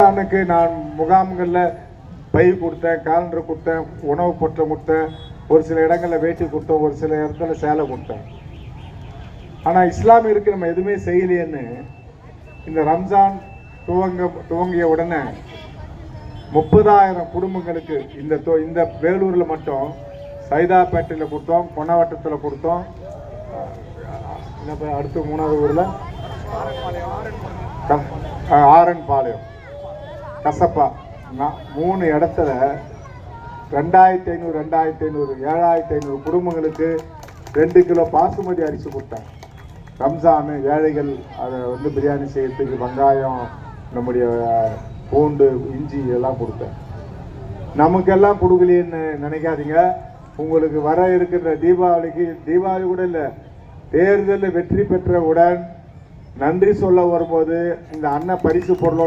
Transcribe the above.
ரம்ஜானுக்கு நான் முகாம்களில் பை கொடுத்தேன், காலண்டர் கொடுத்தேன், உணவு பொட்டலம் கொடுத்தேன், ஒரு சில இடங்களில் வேட்டி கொடுத்தோம், ஒரு சில இடத்துல சேலை கொடுத்தேன். ஆனால் இஸ்லாமியருக்கு நம்ம எதுவுமே செய்யலையேன்னு இந்த ரம்ஜான் துவங்கிய உடனே 30,000 குடும்பங்களுக்கு இந்த வேலூரில் மட்டும் சைதாப்பேட்டையில் கொடுத்தோம், பொன்னவட்டத்தில் கொடுத்தோம், அடுத்து 3வது ஊரில் ஆரன்பாளையம், கசப்பா, 3 இடத்துல 2,500 7,500 குடும்பங்களுக்கு 2 கிலோ பாசுமதி அரிசி கொடுத்தேன். ரம்ஜானு ஏழைகள் அதை பிரியாணி செய்யறதுக்கு வெங்காயம், நம்முடைய பூண்டு, இஞ்சி எல்லாம் கொடுத்தேன். நமக்கெல்லாம் கொடுக்கலைன்னு நினைக்காதீங்க. உங்களுக்கு வர இருக்கின்ற தீபாவளி கூட இல்லை, தேர்தலில் வெற்றி பெற்றவுடன் நன்றி சொல்ல வரும்போது இந்த அண்ணன் பரிசு பொருளோட